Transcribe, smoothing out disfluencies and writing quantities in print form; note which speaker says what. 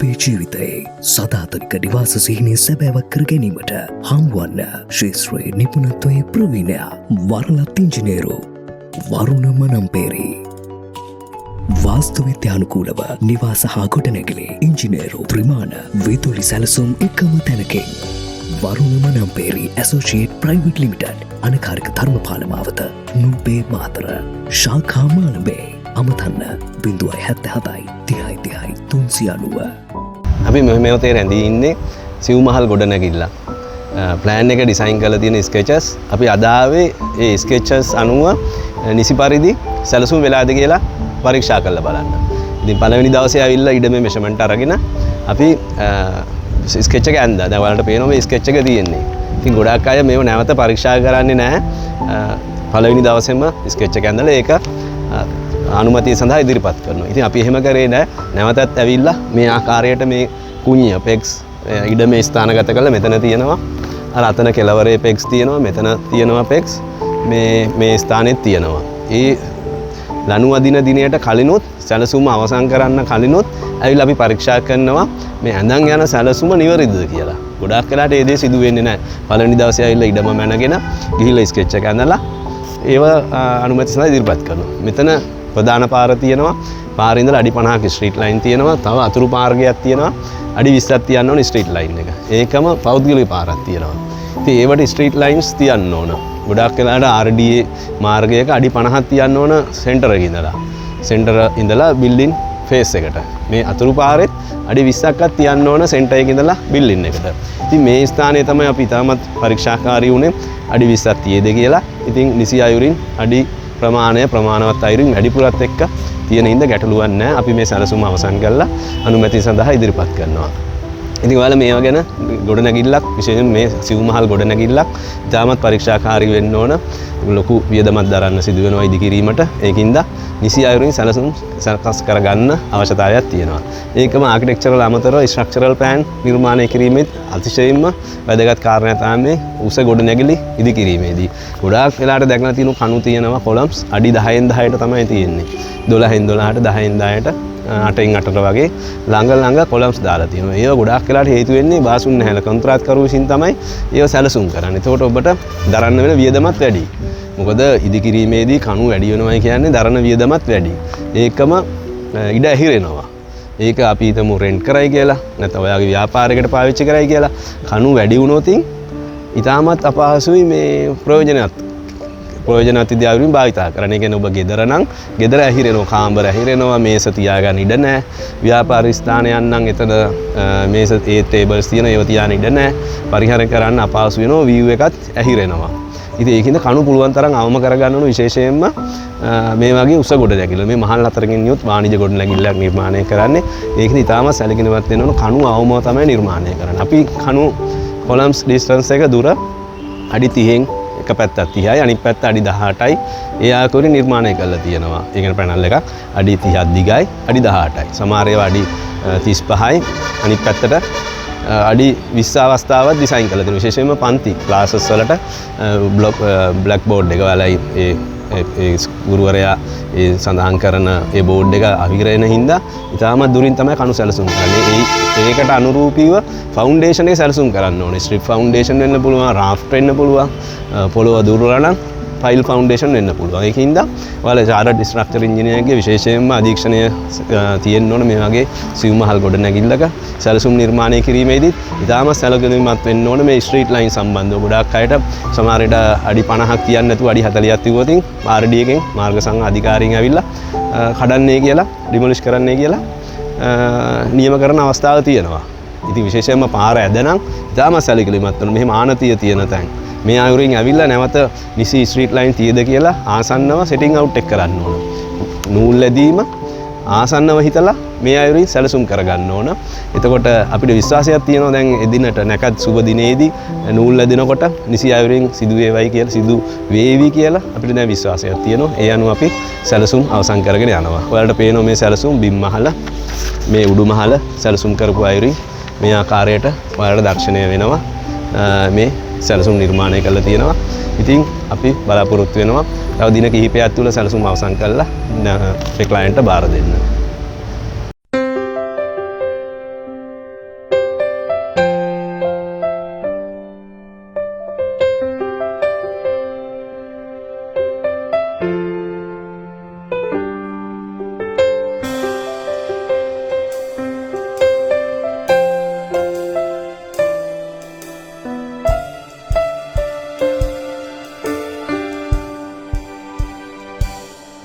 Speaker 1: ඔබේ ජීවිතයේ සදාතනික නිවාස සිහිනය සැබෑවක් කර ගැනීමට හමුවන්න ශේත්‍රයේ නිපුණත්වයේ ප්‍රවීණයා වරලත් ඉංජිනේරු වරුණ මනම්පේරි. වාස්තුවිද්‍යානුකූලව නිවාස හා ගොඩනැගිලි ඉංජිනේරු ත්‍රිමාණ විදුලි සැලසුම් එකම තැනකින් වරුණ Manamperi associate private limited අනකාරික Dharmapala මාවත නූපේ මාතර ශාඛා මාළඹේ අමතන්න 077
Speaker 2: අපි මෙතේ රැඳී ඉන්නේ සිව්මහල් ගොඩනැගිල්ල. ප්ලෑන් එක ඩිසයින් කරලා තියෙන ස්කෙචස් අපි අදාවේ ඒ ස්කෙචස් අනුව නිසි පරිදි සැලසුම් වෙලාද කියලා පරීක්ෂා කරලා බලන්න. ඉතින් පළවෙනි දවසේ ආවිල්ලා ඉඩමේ මෙෂර්මන්ට් අරගෙන අපි ස්කෙච් එක ඇඳලා දැන් ඔයාලට පේනවා මේ ස්කෙච් එක තියෙන්නේ. ඉතින් ගොඩාක් අය මේව නැවත පරීක්ෂා කරන්නේ නැහැ. පළවෙනි දවසේම ස්කෙච් එක ඇඳලා ඒක අනුමැතිය සඳහා ඉදිරිපත් කරනවා. ඉතින් අපි එහෙම කරේ නැහැ. නැවතත් ඇවිල්ලා මේ ආකාරයට මේ කුණ්‍ය පෙක්ස් ඉඩමේ ස්ථානගත කරලා මෙතන තියෙනවා. අර අතන කෙළවරේ පෙක්ස් තියෙනවා. මෙතන තියෙනවා පෙක්ස්. මේ ස්ථානෙත් තියෙනවා. ඒ ලනු අදින දිනයට කලිනුත් සැලසුම අවසන් කරන්න කලිනුත් ඇවිල්ලා අපි පරීක්ෂා කරනවා මේ ඇඳන් යන සැලසුම නිවැරදිද කියලා. ගොඩාක් වෙලාට ඒ දේ සිදු වෙන්නේ නැහැ. පළවෙනි දවසේ ඇවිල්ලා ඉඩම මැනගෙන ගිහිල්ලා ස්කෙච් එක ඇඳලා ඒව අනුමැතිය සඳහා ඉදිරිපත් කරනවා. මෙතන ප්‍රධාන පාර තියෙනවා. පාරේ ඉඳලා අඩි 50ක ස්ට්‍රීට් ලයින් තියෙනවා. තව අතුරු මාර්ගයක් තියෙනවා. අඩි 20ක් තියන්න ඕනේ ස්ට්‍රීට් ලයින් එක. ඒකම පෞද්ගලික පාරක් තියෙනවා. ඉතින් ඒවට ස්ට්‍රීට් ලයින්ස් තියන්න ඕන. ගොඩාක් වෙලාට RDA මාර්ගයක අඩි 50ක් තියන්න ඕන සෙන්ටර් එකේ ඉඳලා. සෙන්ටර් ඉඳලා බිල්ඩින් ෆේස් එකට. මේ අතුරු පාරෙත් අඩි 20ක්වත් තියන්න ඕන සෙන්ටර් එකේ ඉඳලා බිල්ඩින් එකට. ඉතින් මේ ස්ථානයේ තමයි අපි තාමත් පරීක්ෂාකාරී වුණේ අඩි 20ක් තියේද කියලා. ඉතින් නිසි අයුරින් අඩි ප්‍රමාණවත් අයුරින් වැඩිපුරත් එක්ක තියෙන හින්දා ගැටලුවක් නැහැ. අපි මේ සැලසුම අවසන් කරලා අනුමැතිය සඳහා ඉදිරිපත් කරනවා. ඉතින් ඔයාලා මේවා ගැන ගොඩනැගිල්ලක් විශේෂයෙන් මේ සිව්මහල් ගොඩනැගිල්ලක් ඉතාමත් පරීක්ෂාකාරී වෙන්න ඕන. ලොකු වියදමක් දරන්න සිදු වෙනවා ඉදිකිරීමට. ඒකින්ද නිසි අයුරින් සැලසුම් සකස් කරගන්න අවශ්‍යතාවයක් තියෙනවා. ඒකම ආකිටෙක්චරල් අමතරව ස්ට්‍රක්චරල් ප්ලෑන් නිර්මාණය කිරීමෙත් අතිශයින්ම වැදගත් කාරණයක් තමයි උස ගොඩනැගිලි ඉදිකිරීමේදී. ගොඩාක් වෙලාට දැකලා තියෙන කණු තියෙනවා කොලම්ස් අඩි 10න් 10ට තමයි තියෙන්නේ. 12න් 12ට 10න් 10ට 8න් 8ට වගේ ළඟ කොලම්ස් දාලා තියෙනවා. ඒව ගොඩාක් වෙලාට හේතු වෙන්නේ බාසුන් නැහැල කොන්ත්‍රාත්කරු විසින් තමයි ඒව සැලසුම් කරන්නේ. ඒකට ඔබට දරන්න වෙන වියදමත් වැඩි. මොකද ඉදිකිරීමේදී කණු වැඩි වෙනවා කියන්නේ දරන වියදමත් වැඩි. ඒකම ඉඩ ඇහිරෙනවා. ඒක අපි හිතමු රෙන්ට් කරයි කියලා නැත්නම් ඔයාගේ ව්‍යාපාරයකට පාවිච්චි කරයි කියලා කණු වැඩි වුණොත් ඉතාමත් අපහසුයි මේ ප්‍රයෝජනවත් විදිහවලින් භාවිතා කරන්න. ඒ කියන්නේ ඔබ ගෙදර නම් ගෙදර ඇහිරෙනවා, කාමර ඇහිරෙනවා, මේස තියාගන්න ඉඩ නැහැ. ව්‍යාපාර ස්ථානයක් නම් එතන මේස ටේබල්ස් තියෙන ඒවා තියාගෙන ඉඩ නැහැ. පරිහරණය කරන්න අපහසු වෙනවා, view එකත් ඇහිරෙනවා. ඉතින් ඒකින්ද කණු පුළුවන් තරම් අවම කරගන්න ඕන විශේෂයෙන්ම මේ වගේ උස ගොඩනැගිල්ල. මේ මහල් අතරින් යොත් වාණිජ ගොඩනැගිල්ලක් නිර්මාණය කරන්නේ. ඒකින්ද ඉතාමත් සැලකිලිමත් වෙන්න ඕන කණු අවම තමයි නිර්මාණය කරන්නේ. අපි කණු කොලම්ස් ඩිස්ටන්ස් එක දුර අඩි 30න් එක පැත්තක් 30යි අනිත් පැත්ත අඩි 18යි ඒ ආකාරයෙන් නිර්මාණය කරලා තියෙනවා. ඒ කියන්නේ පැනල් එකක් අඩි 30ක් දිගයි අඩි 18යි. සමහර ඒවා අඩි 35යි අනිත් පැත්තට අඩි 20 අවස්ථාවක් ඩිසයින් කරලා තියෙනවා. විශේෂයෙන්ම පන්ති ක්ලාසස් වලට බ්ලැක් බෝඩ් එක වලයි ඒ ගුරුවරයා ඒ සඳහන් කරන ඒ බෝඩ් එක අවිග්‍රහන හින්දා ඉතාමත් දුරින් තමයි කණු සැලසුම් කරන්නේ. ඒකට අනුරූපීව ෆවුන්ඩේෂන් එක සැලසුම් කරන්න ඕනේ. ස්ට්‍රිප් ෆවුන්ඩේෂන් වෙන්න පුළුවන්, රාෆ්ට් වෙන්න පුළුවන්, පොළොව දුර්වල නම් ෆයිල් ෆවුන්ඩේෂන් වෙන්න පුළුවන්. ඒකින්ද ඔයාලා චාර්ටර්ඩ් ස්ට්‍රක්චර් ඉංජිනේරුගේ විශේෂයෙන්ම අධීක්ෂණය තියෙන්න ඕන මේ වගේ සිව්මහල් ගොඩනැගිල්ලක සැලසුම් නිර්මාණය කිරීමේදී ඉතාමත් සැලකිලිමත් වෙන්න ඕන මේ ස්ට්‍රීට් ලයින් සම්බන්ධව. ගොඩාක් අයට සමහර විට අඩි 50ක් තියන්න නැතුව අඩි 40ක් තිබුවොත් RD එකෙන් මාර්ග සංඝ අධිකාරියෙන් ඇවිල්ලා කඩන්නේ කියලා, ඩිමොලිෂ් කරන්නේ කියලා නියම කරන අවස්ථාව තියෙනවා. ඉතින් විශේෂයෙන්ම පාර ඇදනම් ඉතාමත් සැලකිලිමත් වෙන්න. මෙහෙම ආනතිය තියෙන තැන් මේ අයුරින් ඇවිල්ලා නැවත නිසි ස්ට්‍රීට් ලයින් තියද කියලා ආසන්නව සෙටින් අවුට් එක කරන්න ඕන. නූල් ඇදීම ආසන්නව හිතලා මේ අයුරින් සැලසුම් කරගන්න ඕන. එතකොට අපිට විශ්වාසයක් තියෙනවා දැන් එදිනට නැකත් සුබ දිනේදී නූල් ඇදිනකොට නිසි අයුරින් සිදු වේවි කියලා අපිට දැන් විශ්වාසයක් තියෙනවා. ඒ අනුව අපි සැලසුම් අවසන් කරගෙන යනවා. ඔයාලට පේනවා මේ සැලසුම් බිම් මහල මේ උඩු මහල සැලසුම් කරපු අයුරින් මේ ආකාරයට ඔයාලට දර්ශනය වෙනවා. මේ සැලසුම් නිර්මාණය කරලා තියෙනවා. ඉතින් අපි බලාපොරොත්තු වෙනවා තව දින කිහිපයක් තුළ සැලසුම් අවසන් කරලා ඒ ක්ලයන්ට්ට බාර දෙන්න.